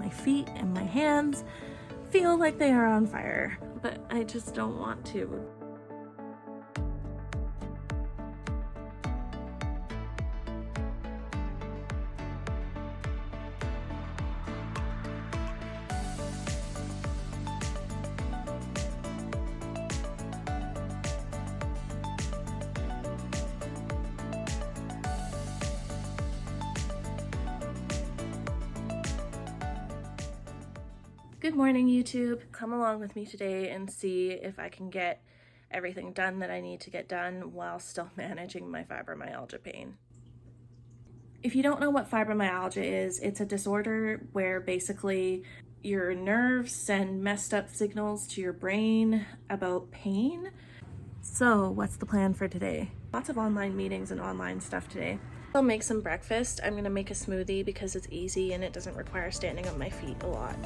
My feet and my hands feel like they are on fire, but I just don't want to. Good morning, YouTube. Come along with me today and see if I can get everything done that I need to get done while still managing my fibromyalgia pain. If you don't know what fibromyalgia is, it's a disorder where basically your nerves send messed up signals to your brain about pain. So what's the plan for today? Lots of online meetings and online stuff today. I'll make some breakfast. I'm gonna make a smoothie because it's easy and it doesn't require standing on my feet a lot.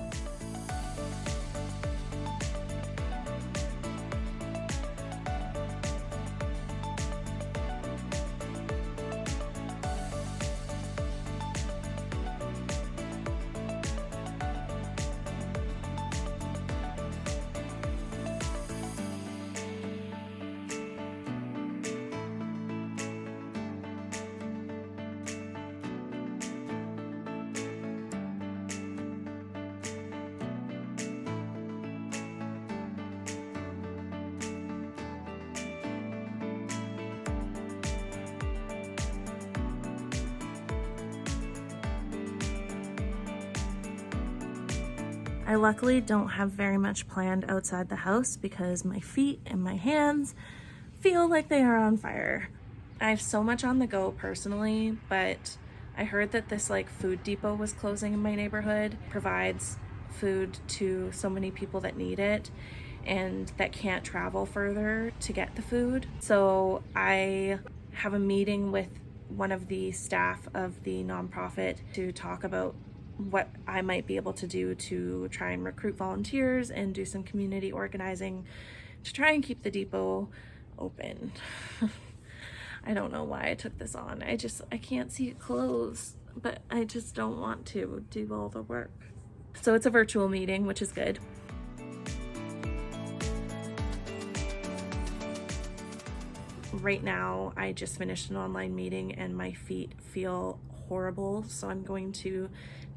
I luckily don't have very much planned outside the house because my feet and my hands feel like they are on fire. I have so much on the go personally, but I heard that this food depot was closing in my neighborhood, provides food to so many people that need it and that can't travel further to get the food. So I have a meeting with one of the staff of the nonprofit to talk about what I might be able to do to try and recruit volunteers and do some community organizing to try and keep the depot open. I don't know why I took this on. I can't see it close, but I just don't want to do all the work. So it's a virtual meeting, which is good. Right now, I just finished an online meeting and my feet feel horrible, so I'm going to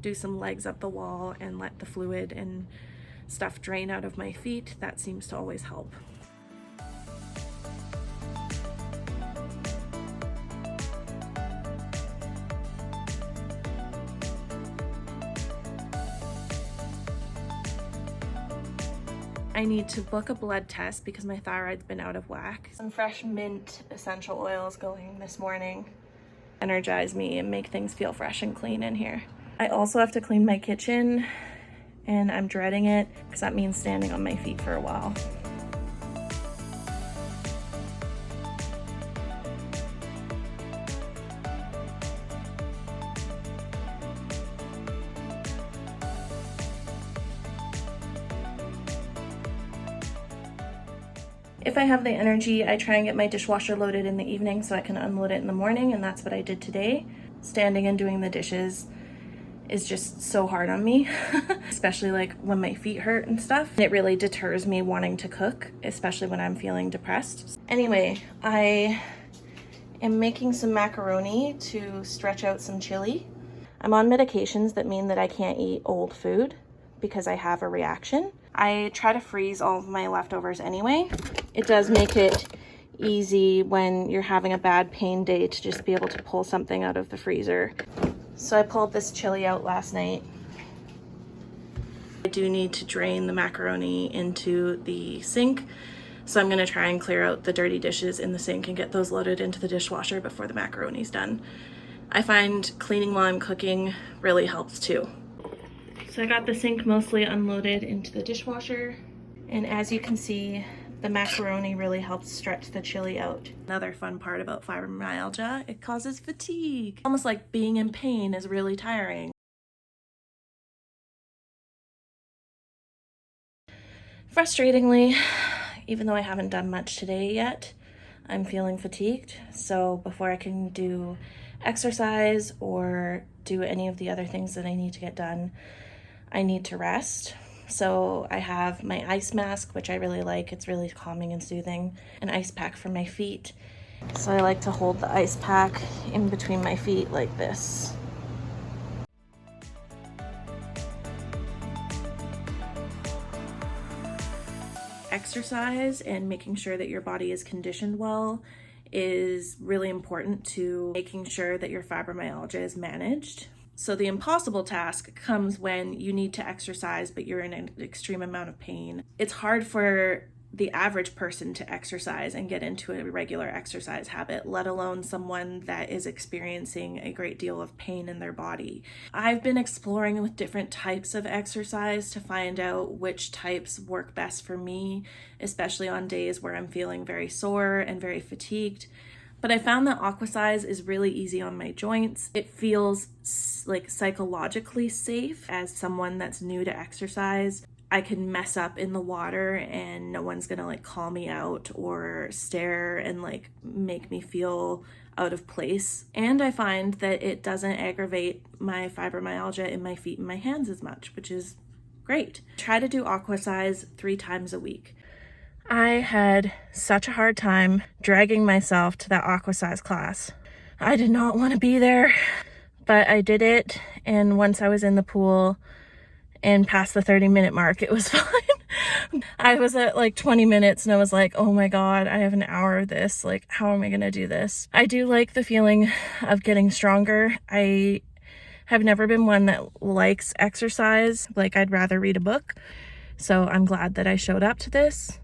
do some legs up the wall and let the fluid and stuff drain out of my feet. That seems to always help. I need to book a blood test because my thyroid's been out of whack. Some fresh mint essential oils going this morning. Energize me and make things feel fresh and clean in here. I also have to clean my kitchen and I'm dreading it because that means standing on my feet for a while. If I have the energy, I try and get my dishwasher loaded in the evening so I can unload it in the morning, and that's what I did today. Standing and doing the dishes is just so hard on me, especially when my feet hurt and stuff. It really deters me wanting to cook, especially when I'm feeling depressed. Anyway, I am making some macaroni to stretch out some chili. I'm on medications that mean that I can't eat old food because I have a reaction. I try to freeze all of my leftovers anyway. It does make it easy when you're having a bad pain day to just be able to pull something out of the freezer. So I pulled this chili out last night. I do need to drain the macaroni into the sink, so I'm gonna try and clear out the dirty dishes in the sink and get those loaded into the dishwasher before the macaroni's done. I find cleaning while I'm cooking really helps too. So I got the sink mostly unloaded into the dishwasher, and as you can see, the macaroni really helps stretch the chili out. Another fun part about fibromyalgia, it causes fatigue. Almost like being in pain is really tiring. Frustratingly, even though I haven't done much today yet, I'm feeling fatigued. So before I can do exercise or do any of the other things that I need to get done, I need to rest. So I have my ice mask, which I really like. It's really calming and soothing. An ice pack for my feet. So I like to hold the ice pack in between my feet like this. Exercise and making sure that your body is conditioned well is really important to making sure that your fibromyalgia is managed. So the impossible task comes when you need to exercise, but you're in an extreme amount of pain. It's hard for the average person to exercise and get into a regular exercise habit, let alone someone that is experiencing a great deal of pain in their body. I've been exploring with different types of exercise to find out which types work best for me, especially on days where I'm feeling very sore and very fatigued. But I found that aquasize is really easy on my joints. It feels like psychologically safe as someone that's new to exercise. I can mess up in the water and no one's gonna like call me out or stare and like make me feel out of place. And I find that it doesn't aggravate my fibromyalgia in my feet and my hands as much, which is great. Try to do aquasize 3 times a week. I had such a hard time dragging myself to that aquasize class. I did not want to be there, but I did it. And once I was in the pool and past the 30-minute mark, it was fine. I was at like 20 minutes and I was like, oh my God, I have an hour of this. Like, how am I going to do this? I do like the feeling of getting stronger. I have never been one that likes exercise. Like, I'd rather read a book. So I'm glad that I showed up to this.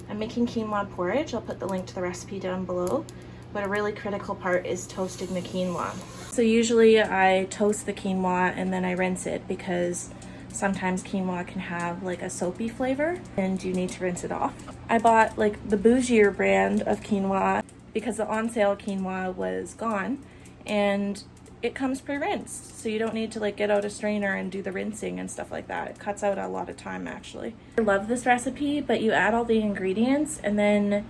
I'm making quinoa porridge. I'll put the link to the recipe down below. But a really critical part is toasting the quinoa. So usually I toast the quinoa and then I rinse it because sometimes quinoa can have like a soapy flavor and you need to rinse it off. I bought like the bougier brand of quinoa because the on sale quinoa was gone and it comes pre-rinsed, so you don't need to like get out a strainer and do the rinsing and stuff like that. It cuts out a lot of time actually. I love this recipe, but you add all the ingredients and then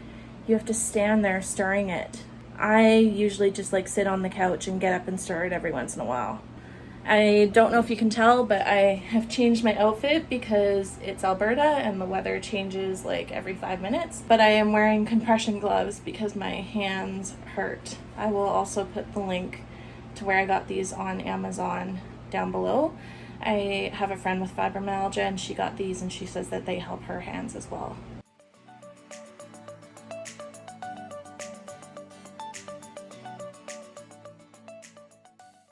you have to stand there stirring it. I usually just like sit on the couch and get up and stir it every once in a while. I don't know if you can tell, but I have changed my outfit because it's Alberta and the weather changes like every 5 minutes. But I am wearing compression gloves because my hands hurt. I will also put the link to where I got these on Amazon down below. I have a friend with fibromyalgia and she got these and she says that they help her hands as well.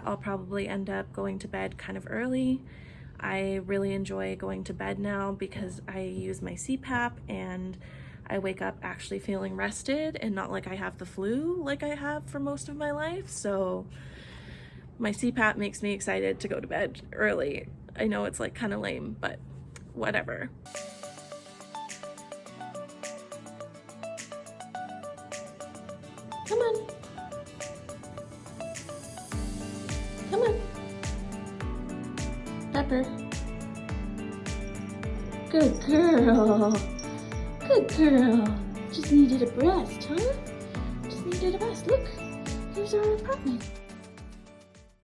I'll probably end up going to bed kind of early. I really enjoy going to bed now because I use my CPAP and I wake up actually feeling rested and not like I have the flu like I have for most of my life. So my CPAP makes me excited to go to bed early. I know it's like kind of lame, but whatever. Come on. Come on. Pepper. Good girl. Good girl. Just needed a rest, huh? Just needed a rest. Look, here's our apartment.